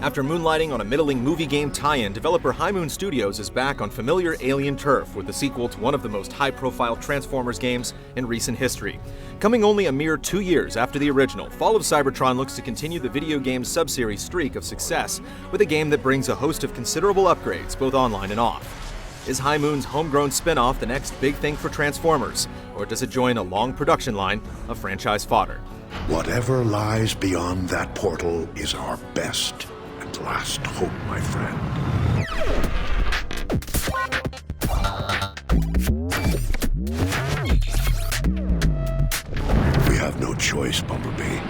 After moonlighting on a middling movie game tie-in, developer High Moon Studios is back on familiar alien turf with the sequel to one of the most high-profile Transformers games in recent history. Coming only a mere 2 years after the original, Fall of Cybertron looks to continue the video game's sub-series streak of success with a game that brings a host of considerable upgrades, both online and off. Is High Moon's homegrown spin-off the next big thing for Transformers, or does it join a long production line of franchise fodder? Whatever lies beyond that portal is our best and last hope, my friend. We have no choice, Bumblebee.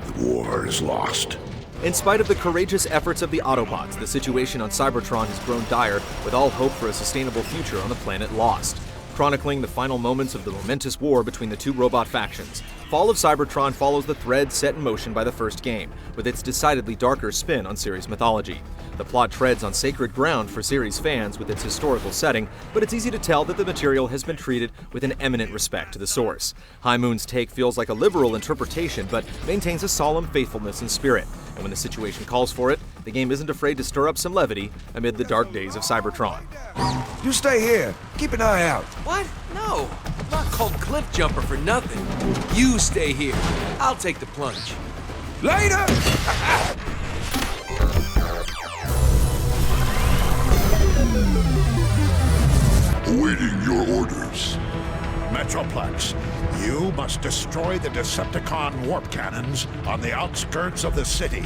The war is lost. In spite of the courageous efforts of the Autobots, the situation on Cybertron has grown dire, with all hope for a sustainable future on the planet lost. Chronicling the final moments of the momentous war between the two robot factions, Fall of Cybertron follows the thread set in motion by the first game, with its decidedly darker spin on series mythology. The plot treads on sacred ground for series fans with its historical setting, but it's easy to tell that the material has been treated with an eminent respect to the source. High Moon's take feels like a liberal interpretation, but maintains a solemn faithfulness in spirit, and when the situation calls for it, the game isn't afraid to stir up some levity amid the dark days of Cybertron. You stay here. Keep an eye out. What? No. I'm not called Cliff Jumper for nothing. You stay here. I'll take the plunge. Later! Awaiting your orders. Metroplex, you must destroy the Decepticon warp cannons on the outskirts of the city.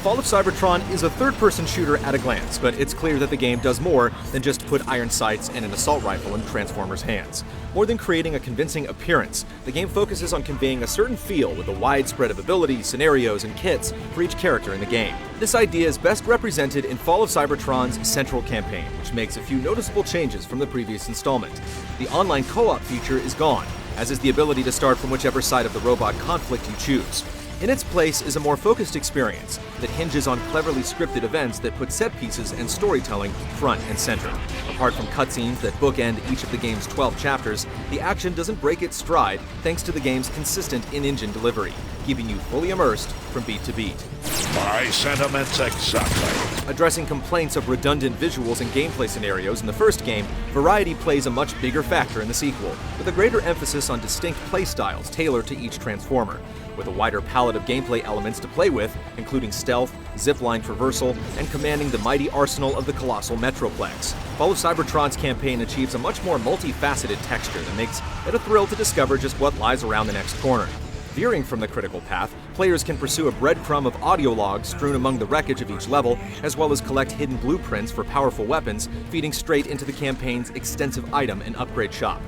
Fall of Cybertron is a third-person shooter at a glance, but it's clear that the game does more than just put iron sights and an assault rifle in Transformers' hands. More than creating a convincing appearance, the game focuses on conveying a certain feel with a wide spread of abilities, scenarios, and kits for each character in the game. This idea is best represented in Fall of Cybertron's central campaign, which makes a few noticeable changes from the previous installment. The online co-op feature is gone, as is the ability to start from whichever side of the robot conflict you choose. In its place is a more focused experience that hinges on cleverly scripted events that put set pieces and storytelling front and center. Apart from cutscenes that bookend each of the game's 12 chapters, the action doesn't break its stride thanks to the game's consistent in-engine delivery, keeping you fully immersed from beat to beat. My sentiments exactly. Addressing complaints of redundant visuals and gameplay scenarios in the first game, variety plays a much bigger factor in the sequel, with a greater emphasis on distinct playstyles tailored to each Transformer. With a wider palette of gameplay elements to play with, including stealth, zipline traversal, and commanding the mighty arsenal of the colossal Metroplex. Fall of Cybertron's campaign achieves a much more multifaceted texture that makes it a thrill to discover just what lies around the next corner. Veering from the critical path, players can pursue a breadcrumb of audio logs strewn among the wreckage of each level, as well as collect hidden blueprints for powerful weapons, feeding straight into the campaign's extensive item and upgrade shop.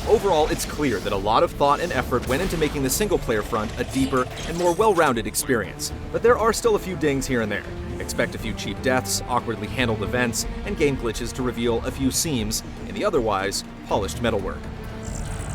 Overall, it's clear that a lot of thought and effort went into making the single-player front a deeper and more well-rounded experience, but there are still a few dings here and there. Expect a few cheap deaths, awkwardly handled events, and game glitches to reveal a few seams in the otherwise polished metalwork.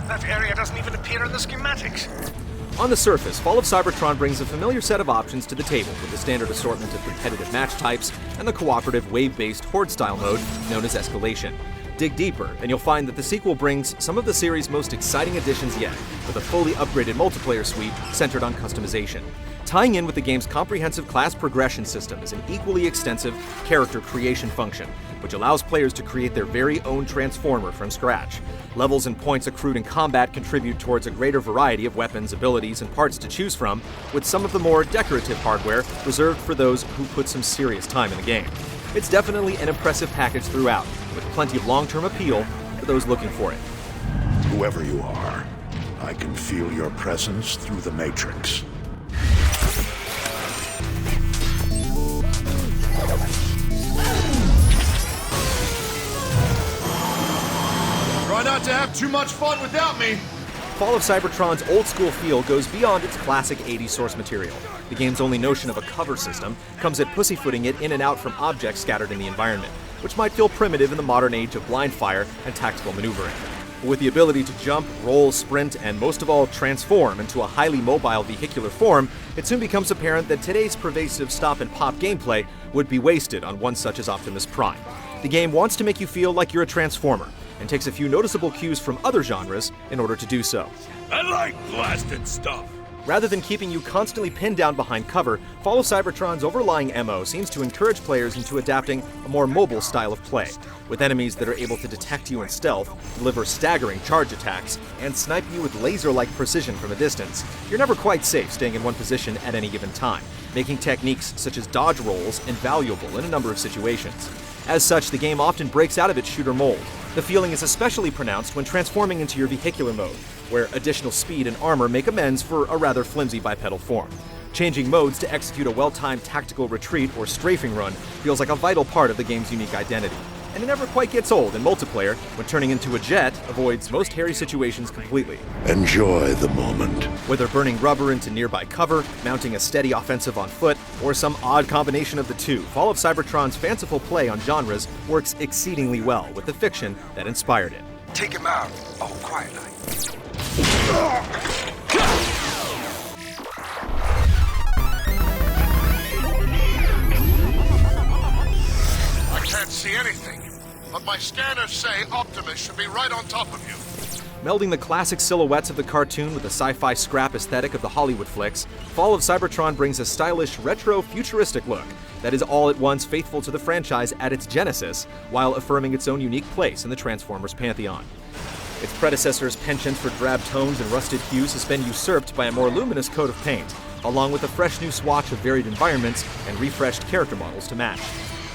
That area doesn't even appear in the schematics. On the surface, Fall of Cybertron brings a familiar set of options to the table, with the standard assortment of competitive match types and the cooperative wave-based horde-style mode known as Escalation. Dig deeper, and you'll find that the sequel brings some of the series' most exciting additions yet, with a fully upgraded multiplayer suite centered on customization. Tying in with the game's comprehensive class progression system is an equally extensive character creation function, which allows players to create their very own Transformer from scratch. Levels and points accrued in combat contribute towards a greater variety of weapons, abilities, and parts to choose from, with some of the more decorative hardware reserved for those who put some serious time in the game. It's definitely an impressive package throughout, with plenty of long-term appeal for those looking for it. Whoever you are, I can feel your presence through the Matrix. Try not to have too much fun without me. Fall of Cybertron's old-school feel goes beyond its classic 80s source material. The game's only notion of a cover system comes at pussyfooting it in and out from objects scattered in the environment, which might feel primitive in the modern age of blind fire and tactical maneuvering. But with the ability to jump, roll, sprint, and most of all, transform into a highly mobile vehicular form, it soon becomes apparent that today's pervasive stop-and-pop gameplay would be wasted on one such as Optimus Prime. The game wants to make you feel like you're a Transformer, and takes a few noticeable cues from other genres in order to do so. I like blasted stuff. Rather than keeping you constantly pinned down behind cover, Fall of Cybertron's overlying MO seems to encourage players into adapting a more mobile style of play, with enemies that are able to detect you in stealth, deliver staggering charge attacks, and snipe you with laser-like precision from a distance. You're never quite safe staying in one position at any given time, making techniques such as dodge rolls invaluable in a number of situations. As such, the game often breaks out of its shooter mold. The feeling is especially pronounced when transforming into your vehicular mode, where additional speed and armor make amends for a rather flimsy bipedal form. Changing modes to execute a well-timed tactical retreat or strafing run feels like a vital part of the game's unique identity. And it never quite gets old in multiplayer when turning into a jet avoids most hairy situations completely. Enjoy the moment. Whether burning rubber into nearby cover, mounting a steady offensive on foot, or some odd combination of the two, Fall of Cybertron's fanciful play on genres works exceedingly well with the fiction that inspired it. Take him out. Oh, quietly. I can't see anything, but my scanners say Optimus should be right on top of you. Melding the classic silhouettes of the cartoon with the sci-fi scrap aesthetic of the Hollywood flicks, Fall of Cybertron brings a stylish, retro, futuristic look that is all at once faithful to the franchise at its genesis, while affirming its own unique place in the Transformers pantheon. Its predecessor's penchant for drab tones and rusted hues has been usurped by a more luminous coat of paint, along with a fresh new swatch of varied environments and refreshed character models to match.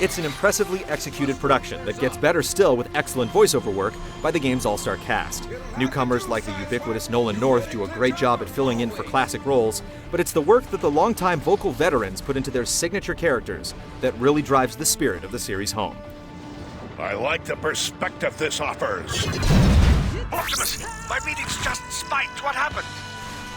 It's an impressively executed production that gets better still with excellent voiceover work by the game's all-star cast. Newcomers like the ubiquitous Nolan North do a great job at filling in for classic roles, but it's the work that the longtime vocal veterans put into their signature characters that really drives the spirit of the series home. I like the perspective this offers. Optimus, my readings just spiked. What happened?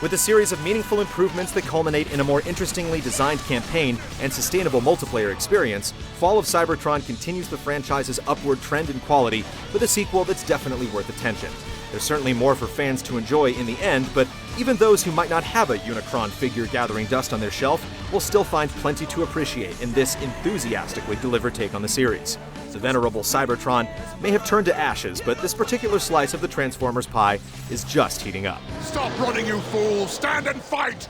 With a series of meaningful improvements that culminate in a more interestingly designed campaign and sustainable multiplayer experience, Fall of Cybertron continues the franchise's upward trend in quality with a sequel that's definitely worth attention. There's certainly more for fans to enjoy in the end, but even those who might not have a Unicron figure gathering dust on their shelf will still find plenty to appreciate in this enthusiastically delivered take on the series. The venerable Cybertron may have turned to ashes, but this particular slice of the Transformers pie is just heating up. Stop running, you fool! Stand and fight!